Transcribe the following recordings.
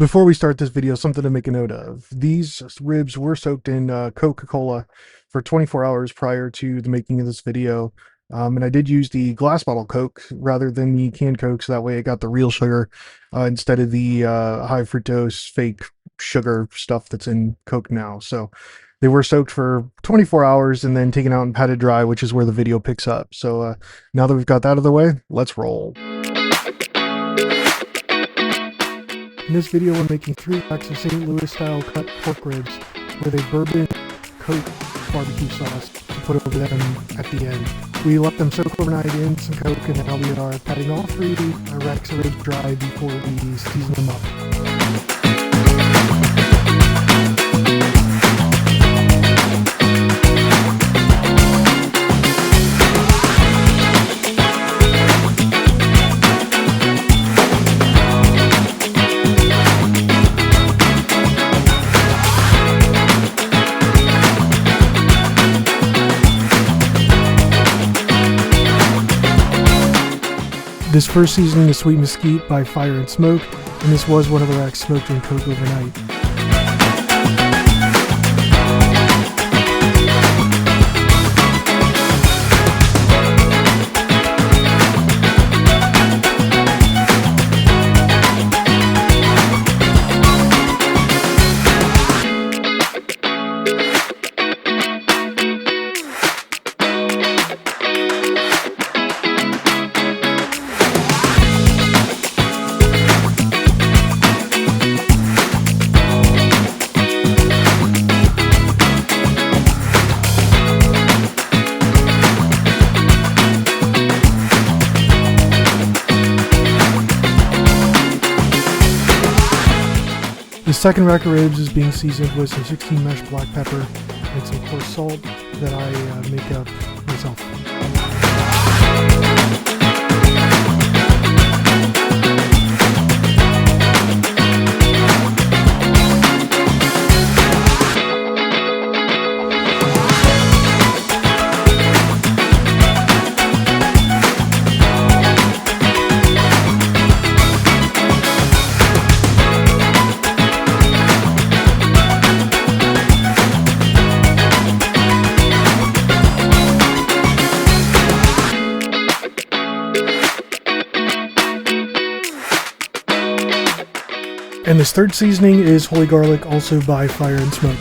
Before we start this video, something to make a note of. These ribs were soaked in Coca-Cola for 24 hours prior to the making of this video. And I did use the glass bottle Coke rather than the canned Coke, so that way I got the real sugar instead of the high fructose fake sugar stuff that's in Coke now. So they were soaked for 24 hours and then taken out and patted dry, which is where the video picks up. So now that we've got that out of the way, let's roll. In this video, we're making 3 packs of St. Louis style cut pork ribs with a Bourbon Coke BBQ sauce to put over them at the end. We let them soak overnight in some Coke, and now we are patting all 3 racks of ribs dry before we season them up. This first seasoning is Sweet Mesquite by Fire and Smoke, and this was one of the racks smoked in Coke overnight. The second rack of ribs is being seasoned with some 16 mesh black pepper and some coarse salt that I make up myself. And this third seasoning is Holy Garlic, also by Fire and Smoke.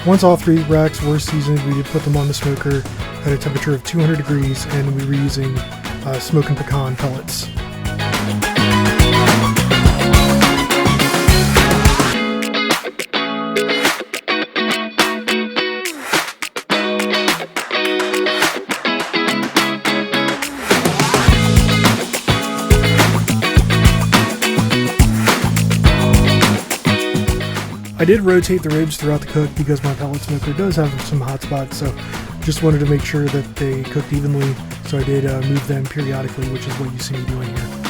Once all 3 racks were seasoned, we put them on the smoker at a temperature of 200 degrees, and we were using smoking pecan pellets. I did rotate the ribs throughout the cook because my pellet smoker does have some hot spots, so just wanted to make sure that they cooked evenly, so I did move them periodically, which is what you see me doing here.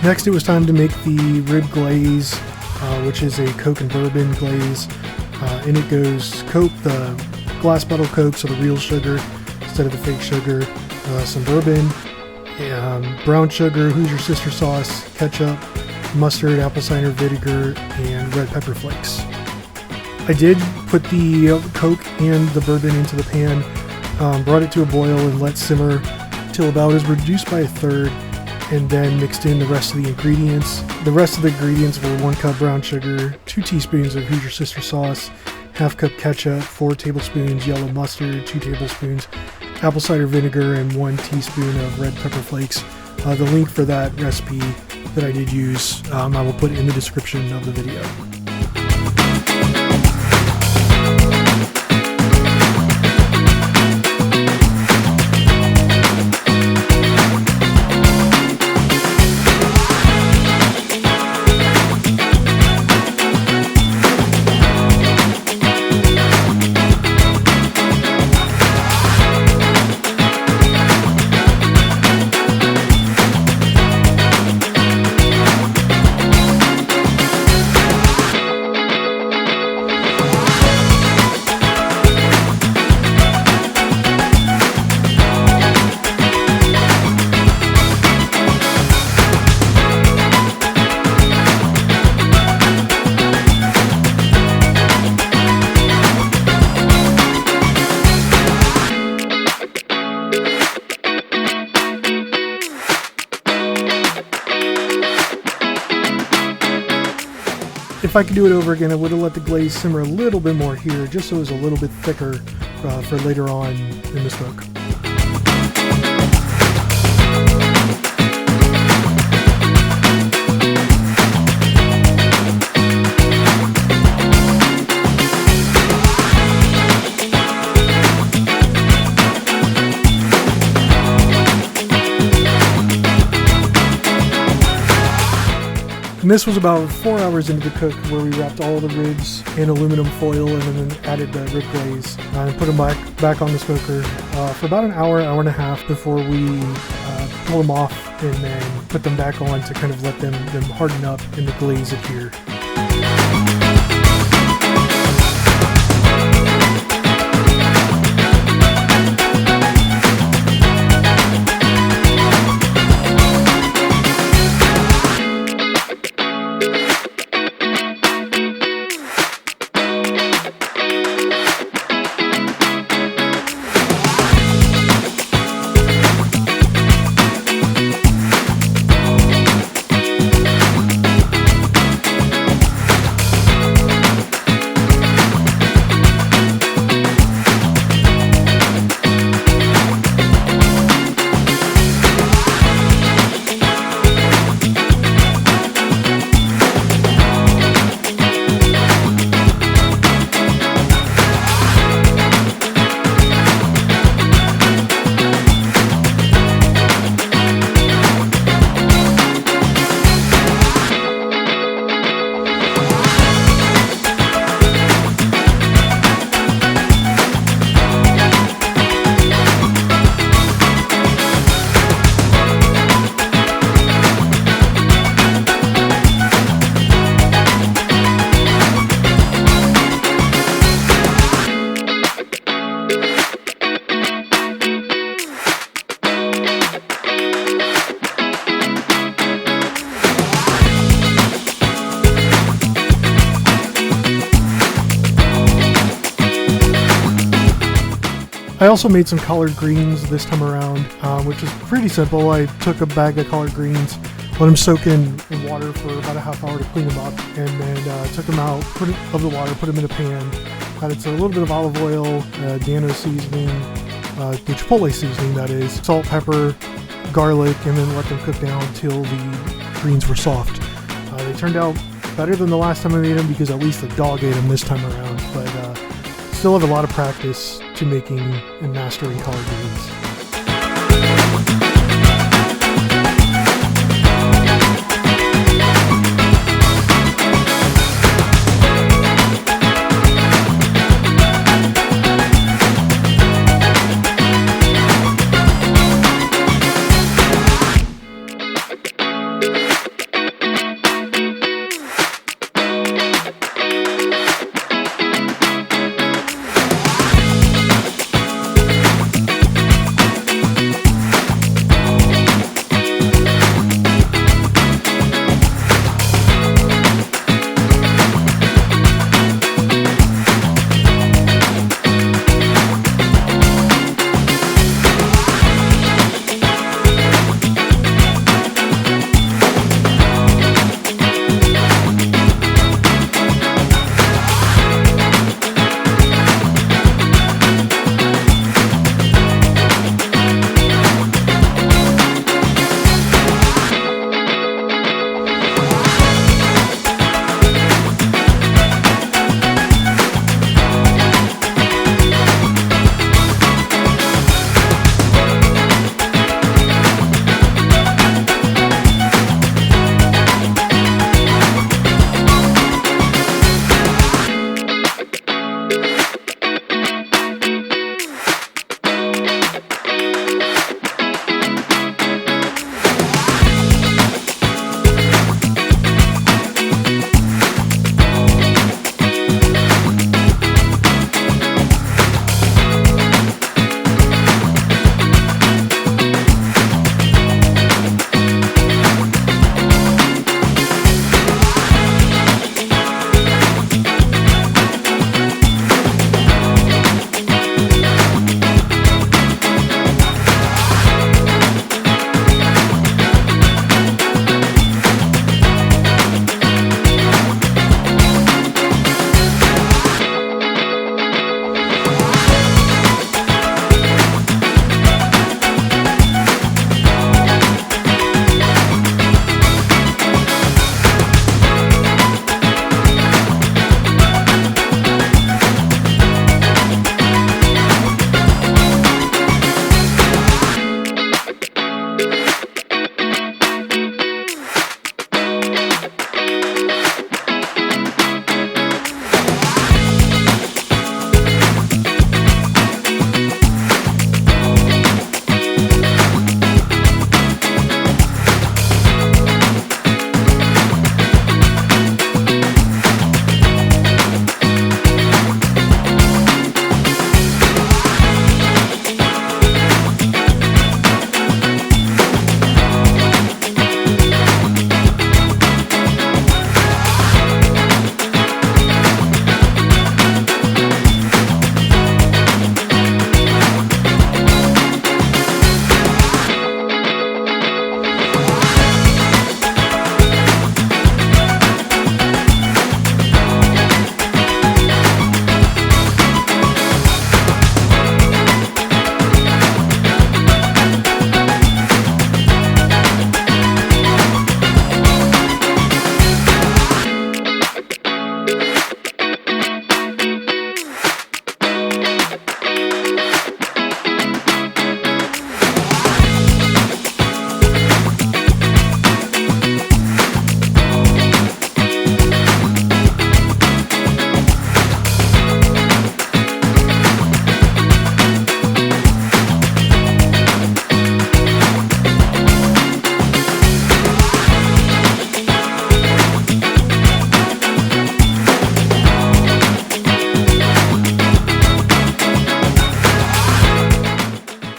Next, it was time to make the rib glaze, which is a Coke and bourbon glaze. In it goes Coke, the glass bottle Coke, so the real sugar instead of the fake sugar, some bourbon, brown sugar, Who's Your Sister sauce, ketchup, mustard, apple cider vinegar, and red pepper flakes. I did put the Coke and the bourbon into the pan, brought it to a boil and let simmer till about is reduced by a third, and then mixed in the rest of the ingredients. The rest of the ingredients were 1 cup brown sugar, 2 teaspoons of Who's Your Sister sauce, half cup ketchup, 4 tablespoons yellow mustard, 2 tablespoons apple cider vinegar, and 1 teaspoon of red pepper flakes. The link for that recipe that I did use, I will put in the description of the video. If I could do it over again, I would have let the glaze simmer a little bit more here, just so it was a little bit thicker for later on in the smoke. And this was about 4 hours into the cook, where we wrapped all the ribs in aluminum foil and then added the rib glaze and put them back on the smoker for about an hour, hour and a half before we pull them off and then put them back on to kind of let them harden up and the glaze adhere. I also made some collard greens this time around, which is pretty simple. I took a bag of collard greens, let them soak in water for about a half hour to clean them up, and then took them out of the water, put them in a pan, added a little bit of olive oil, Dano seasoning, the Chipotle seasoning that is, salt, pepper, garlic, and then let them cook down until the greens were soft. They turned out better than the last time I made them because at least the dog ate them this time around, but still have a lot of practice to making and mastering collard greens.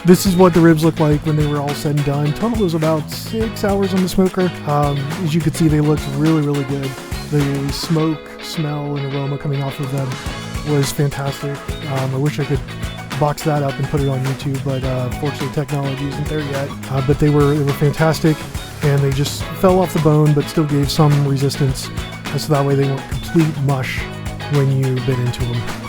This is what the ribs look like when they were all said and done. Total was about 6 hours on the smoker. As you can see, they looked really, really good. The smoke, smell, and aroma coming off of them was fantastic. I wish I could box that up and put it on YouTube, but fortunately technology isn't there yet. But they were fantastic, and they just fell off the bone, but still gave some resistance, so that way they weren't complete mush when you bit into them.